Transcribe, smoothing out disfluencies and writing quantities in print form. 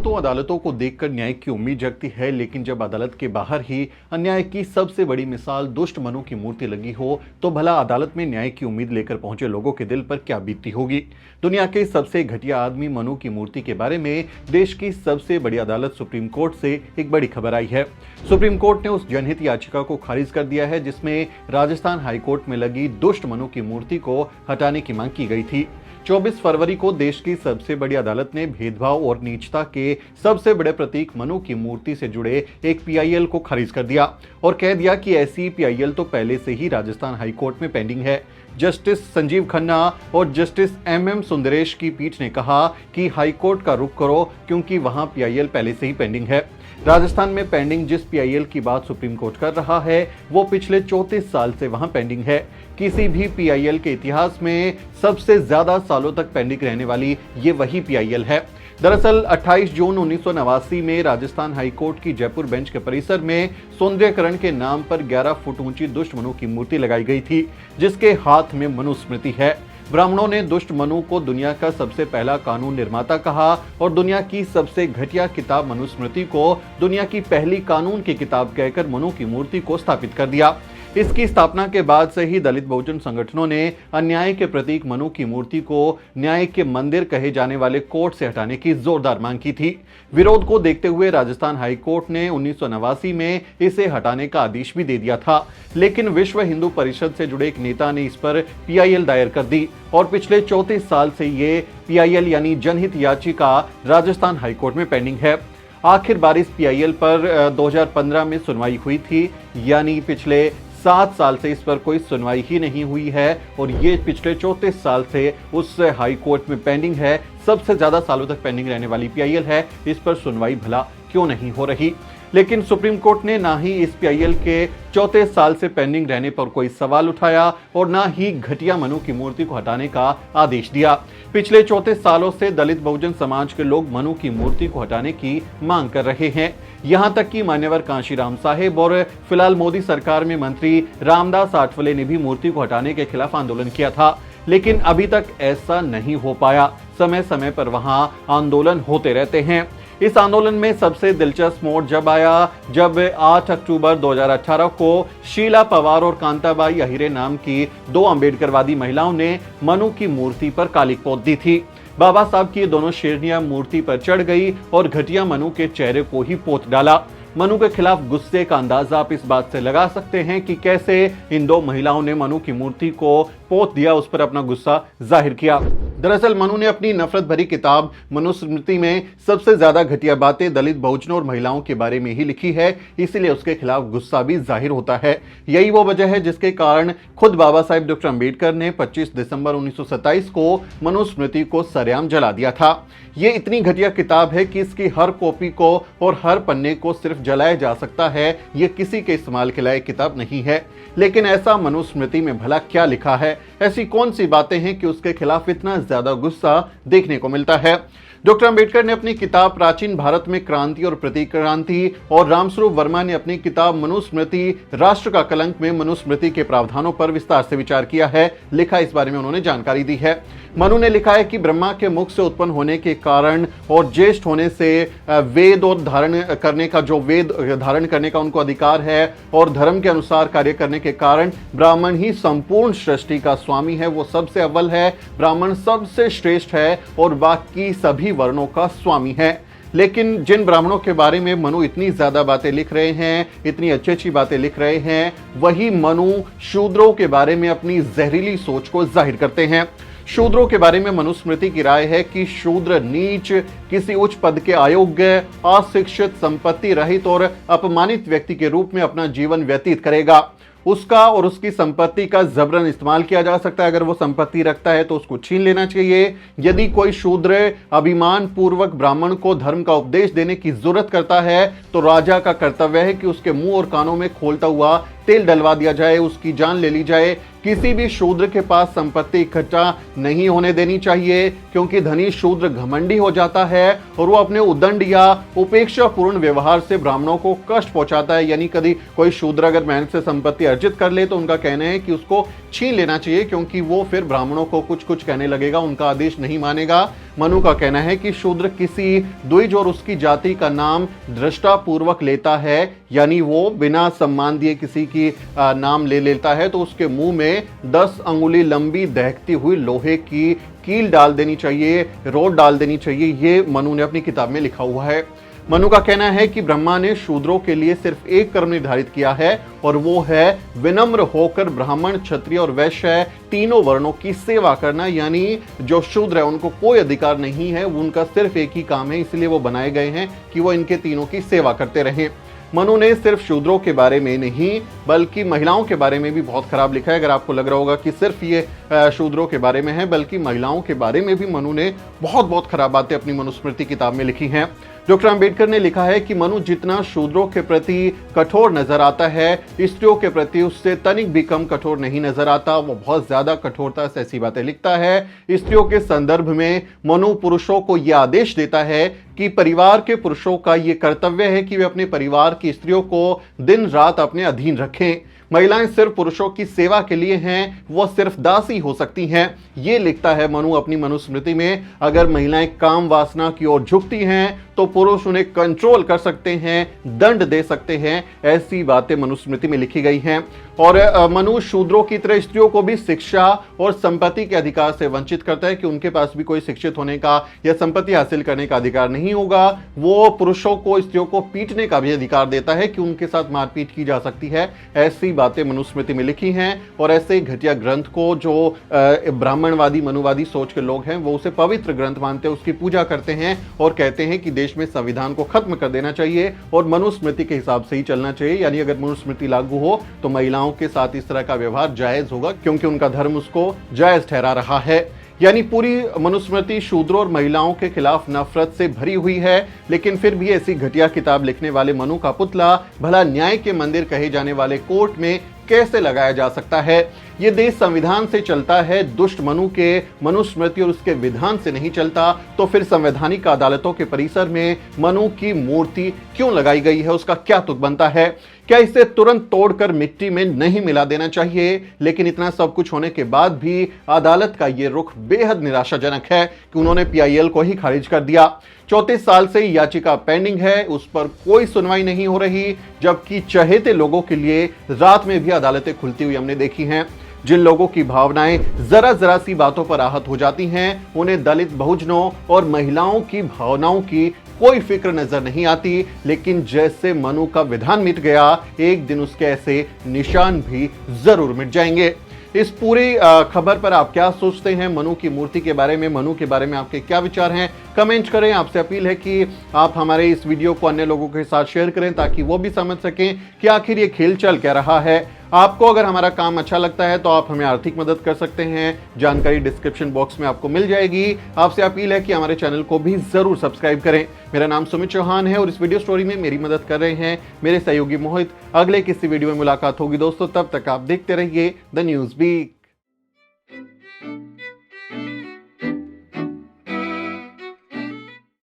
तो अदालतों को देखकर न्याय की उम्मीद जगती है, लेकिन जब अदालत के बाहर ही अन्याय की सबसे बड़ी मिसाल दुष्ट मनों की मूर्ति लगी हो, तो भला अदालत में न्याय की उम्मीद लेकर पहुंचे लोगों के दिल पर क्या बीतती होगी। दुनिया के सबसे घटिया आदमी मनु की मूर्ति के बारे में देश की सबसे बड़ी अदालत सुप्रीम कोर्ट से एक बड़ी खबर आई है। सुप्रीम कोर्ट ने उस जनहित याचिका को खारिज कर दिया है जिसमें राजस्थान हाईकोर्ट में लगी दुष्ट मनु की मूर्ति को हटाने की मांग की गई थी। 24 फरवरी को देश की सबसे बड़ी अदालत ने भेदभाव और नीचता के सबसे बड़े प्रतीक मनु की मूर्ति से जुड़े एक पीआईएल को खारिज कर दिया और कह दिया कि ऐसी पीआईएल तो पहले से ही राजस्थान हाईकोर्ट में पेंडिंग है। जस्टिस संजीव खन्ना और जस्टिस एमएम सुंदरेश की पीठ ने कहा कि हाईकोर्ट का रुख करो क्योंकि वहां पीआईएल पहले से ही पेंडिंग है। राजस्थान में पेंडिंग जिस पीआईएल की बात सुप्रीम कोर्ट कर रहा है वो पिछले 34 साल से वहां पेंडिंग है। किसी भी पीआईएल के इतिहास में सबसे ज्यादा सालों तक पेंडिंग रहने वाली ये वही पीआईएल है। दरअसल 28 जून 1989 में राजस्थान हाईकोर्ट की जयपुर बेंच के परिसर में सौंदर्यकरण के नाम पर 11 फुट ऊंची दुष्ट मनु की मूर्ति लगाई गई थी जिसके हाथ में मनुस्मृति है। ब्राह्मणों ने दुष्ट मनु को दुनिया का सबसे पहला कानून निर्माता कहा और दुनिया की सबसे घटिया किताब मनुस्मृति को दुनिया की पहली कानून की किताब कहकर मनु की मूर्ति को स्थापित कर दिया। इसकी स्थापना के बाद से ही दलित बहुजन संगठनों ने अन्याय के प्रतीक मनु की मूर्ति को न्याय के मंदिर कहे जाने वाले कोर्ट से हटाने की जोरदार मांग की थी। विरोध को देखते हुए राजस्थान हाईकोर्ट ने 1989 में इसे हटाने का आदेश भी दे दिया था, लेकिन विश्व हिंदू परिषद से जुड़े एक नेता ने इस पर पीआईएल दायर कर दी और पिछले 34 साल से ये पीआईएल यानी जनहित याचिका राजस्थान हाईकोर्ट में पेंडिंग है। आखिर बार इस पीआईएल पर 2015 में सुनवाई हुई थी, यानी पिछले 7 साल से इस पर कोई सुनवाई ही नहीं हुई है और ये पिछले 34 साल से उस हाई कोर्ट में पेंडिंग है। सबसे ज्यादा सालों तक पेंडिंग रहने वाली पीआईएल है, इस पर सुनवाई भला क्यों नहीं हो रही। लेकिन सुप्रीम कोर्ट ने ना ही इस पीआईएल के 34 साल से पेंडिंग रहने पर कोई सवाल उठाया और ना ही घटिया मनु की मूर्ति को हटाने का आदेश दिया। पिछले 34 सालों से दलित बहुजन समाज के लोग मनु की मूर्ति को हटाने की मांग कर रहे हैं। यहां तक कि मान्यवर कांशीराम साहेब और फिलहाल मोदी सरकार में मंत्री रामदास आठवले ने भी मूर्ति को हटाने के खिलाफ आंदोलन किया था, लेकिन अभी तक ऐसा नहीं हो पाया। समय समय पर वहां आंदोलन होते रहते हैं। इस आंदोलन में सबसे दिलचस्प मोड़ जब आया जब 8 अक्टूबर 2018 को शीला पवार और कांताबाई अहिरे नाम की 2 अम्बेडकरवादी महिलाओं ने मनु की मूर्ति पर कालिक पोत दी थी। बाबा साहब की दोनों शेरनियां मूर्ति पर चढ़ गई और घटिया मनु के चेहरे को ही पोत डाला। मनु के खिलाफ गुस्से का अंदाजा आप इस बात से लगा सकते हैं कि कैसे इन 2 महिलाओं ने मनु की मूर्ति को पोत दिया, उस पर अपना गुस्सा जाहिर किया। दरअसल मनु ने अपनी नफरत भरी किताब मनुस्मृति में सबसे ज्यादा घटिया बातें दलित बहुजनों और महिलाओं के बारे में ही लिखी है, इसीलिए उसके खिलाफ गुस्सा भी जाहिर होता है। यही वो वजह है जिसके कारण खुद बाबा साहेब डॉक्टर अम्बेडकर ने 25 दिसंबर 1927 को मनुस्मृति को सरेआम जला दिया था। ये इतनी घटिया किताब है कि इसकी हर कॉपी को और हर पन्ने को सिर्फ जलाया जा सकता है। ये किसी के इस्तेमाल के लायक किताब नहीं है। लेकिन ऐसा मनुस्मृति में भला क्या लिखा है? ऐसी कौन सी बातें हैं कि उसके खिलाफ इतना ज्यादा गुस्सा देखने को मिलता है? डॉक्टर अंबेडकर ने अपनी किताब प्राचीन भारत में क्रांति और प्रतिक्रांति और रामस्वरूप वर्मा ने अपनी किताब मनुस्मृति राष्ट्र का कलंक में मनुस्मृति के प्रावधानों पर विस्तार से विचार किया है। लिखा इस बारे में उन्होंने जानकारी दी है। मनु ने लिखा है कि ब्रह्मा के मुख से उत्पन्न होने के कारण और ज्येष्ठ होने से वेद और धारण करने का जो वेद धारण करने का उनको अधिकार है और धर्म के अनुसार कार्य करने के कारण ब्राह्मण ही संपूर्ण सृष्टि का स्वामी है। वो सबसे अव्वल है, ब्राह्मण सबसे श्रेष्ठ है और बाकी सभी वर्णों का स्वामी है। लेकिन जिन ब्राह्मणों के बारे में मनु इतनी ज्यादा बातें लिख रहे हैं, इतनी अच्छी अच्छी बातें लिख रहे हैं, वही मनु शूद्रों के बारे में अपनी जहरीली सोच को जाहिर करते हैं। शूद्रों के बारे में मनुस्मृति की राय है कि शूद्र नीच, किसी उच्च पद के अयोग्य, अशिक्षित, संपत्ति रहित और अपमानित व्यक्ति के रूप में अपना जीवन व्यतीत करेगा। उसका और उसकी संपत्ति का जबरन इस्तेमाल किया जा सकता है। अगर वो संपत्ति रखता है तो उसको छीन लेना चाहिए। यदि कोई शूद्र अभिमान पूर्वक ब्राह्मण को धर्म का उपदेश देने की जरूरत करता है तो राजा का कर्तव्य है कि उसके मुंह और कानों में खोलता हुआ तेल डलवा दिया जाए, उसकी जान ले ली जाए। किसी भी शूद्र के पास संपत्ति इकट्ठा नहीं होने देनी चाहिए, क्योंकि धनी शूद्र घमंडी हो जाता है और वो अपने उदंड या उपेक्षा पूर्ण व्यवहार से ब्राह्मणों को कष्ट पहुंचाता है। यानी कभी कोई शूद्र अगर मेहनत से संपत्ति अर्जित कर ले तो उनका कहना है कि उसको छीन लेना चाहिए, क्योंकि वो फिर ब्राह्मणों को कुछ कुछ कहने लगेगा, उनका आदेश नहीं मानेगा। मनु का कहना है कि शूद्र किसी द्विज और उसकी जाति का नाम दृष्टापूर्वक लेता है, यानी वो बिना सम्मान दिए किसी की नाम ले लेता है, तो उसके मुंह में 10 अंगुली लंबी दहकती हुई लोहे की कील डाल देनी चाहिए, रोड डाल देनी चाहिए। ये मनु ने अपनी किताब में लिखा हुआ है। मनु का कहना है कि ब्रह्मा ने शूद्रों के लिए सिर्फ एक कर्म निर्धारित किया है और वो है विनम्र होकर ब्राह्मण, क्षत्रिय और वैश्य तीनों वर्णों की सेवा करना। यानी जो शूद्र है उनको कोई अधिकार नहीं है, उनका सिर्फ एक ही काम है, इसलिए वो बनाए गए हैं कि वो इनके तीनों की सेवा करते रहें। मनु ने सिर्फ शूद्रों के बारे में नहीं बल्कि महिलाओं के बारे में भी बहुत खराब लिखा है। अगर आपको लग रहा होगा कि सिर्फ ये शूद्रों के बारे में है, बल्कि महिलाओं के बारे में भी मनु ने बहुत खराब बातें अपनी मनुस्मृति किताब में लिखी हैं। डॉक्टर अंबेडकर ने लिखा है कि मनु जितना शूद्रों के प्रति कठोर नजर आता है, स्त्रियों के प्रति उससे तनिक भी कम कठोर नहीं नजर आता। वो बहुत ज्यादा कठोरता से ऐसी बातें लिखता है। स्त्रियों के संदर्भ में मनु पुरुषों को यह आदेश देता है कि परिवार के पुरुषों का यह कर्तव्य है कि वे अपने परिवार की स्त्रियों को दिन रात अपने अधीन रखें। महिलाएं सिर्फ पुरुषों की सेवा के लिए हैं, वो सिर्फ दासी हो सकती हैं। ये लिखता है मनु अपनी मनुस्मृति में। अगर महिलाएं काम वासना की ओर झुकती हैं तो पुरुष उन्हें कंट्रोल कर सकते हैं, दंड दे सकते हैं। ऐसी बातें मनुस्मृति में लिखी गई हैं। और मनु शूद्रों की तरह स्त्रियों को भी शिक्षा और संपत्ति के अधिकार से वंचित करता है कि उनके पास भी कोई शिक्षित होने का या संपत्ति हासिल करने का अधिकार नहीं होगा। वो पुरुषों को, स्त्रियों को पीटने का भी अधिकार देता है कि उनके साथ मारपीट की जा सकती है। ऐसी बातें मनुस्मृति में लिखी हैं। और ऐसे घटिया ग्रंथ को जो ब्राह्मणवादी मनुवादी सोच के लोग हैं वो उसे पवित्र ग्रंथ मानते हैं, उसकी पूजा करते हैं और कहते हैं कि देश में संविधान को खत्म कर देना चाहिए और मनुस्मृति के हिसाब से ही चलना चाहिए। यानी अगर मनुस्मृति लागू हो तो महिलाओं के साथ इस तरह का व्यवहार जायज होगा, क्योंकि उनका धर्म उसको जायज ठहरा रहा है। यानी पूरी मनुस्मृति शूद्रों और महिलाओं के खिलाफ नफरत से भरी हुई है। लेकिन फिर भी ऐसी घटिया किताब लिखने वाले मनु का पुतला भला न्याय के मंदिर कहे जाने वाले कोर्ट में कैसे लगाया जा सकता है? ये देश संविधान से चलता है, दुष्ट मनु के मनुस्मृति और उसके विधान से नहीं चलता। तो फिर संवैधानिक अदालतों के परिसर में मनु की मूर्ति क्यों लगाई गई है? उसका क्या तुक बनता है? क्या इसे तुरंत तोड़कर मिट्टी में नहीं मिला देना चाहिए? लेकिन इतना सब कुछ होने के बाद भी अदालत का ये रुख बेहद निराशाजनक है कि उन्होंने PIL को ही खारिज कर दिया। 34 साल से याचिका पेंडिंग है, उस पर कोई सुनवाई नहीं हो रही, जबकि चहेते लोगों के लिए रात में भी अदालतें खुलती हुई हमने देखी हैं। जिन लोगों की भावनाएं जरा सी बातों पर आहत हो जाती हैं, उन्हें दलित, बहुजनों और महिलाओं की भावनाओं की कोई फिक्र नजर नहीं आती। लेकिन जैसे मनु का विधान मिट गया, एक दिन उसके ऐसे निशान भी जरूर मिट जाएंगे। इस पूरी खबर पर आप क्या सोचते हैं? मनु की मूर्ति के बारे में, मनु के बारे में आपके क्या विचार हैं? कमेंट करें। आपसे अपील है कि आप हमारे इस वीडियो को अन्य लोगों के साथ शेयर करें ताकि वो भी समझ सकें कि आखिर ये खेल चल क्या रहा है। आपको अगर हमारा काम अच्छा लगता है तो आप हमें आर्थिक मदद कर सकते हैं, जानकारी डिस्क्रिप्शन बॉक्स में आपको मिल जाएगी। आपसे अपील है कि हमारे चैनल को भी जरूर सब्सक्राइब करें। मेरा नाम सुमित चौहान है और इस वीडियो स्टोरी में मेरी मदद कर रहे हैं मेरे सहयोगी मोहित। अगले किसी वीडियो में मुलाकात होगी दोस्तों, तब तक आप देखते रहिए द न्यूज़ बीट।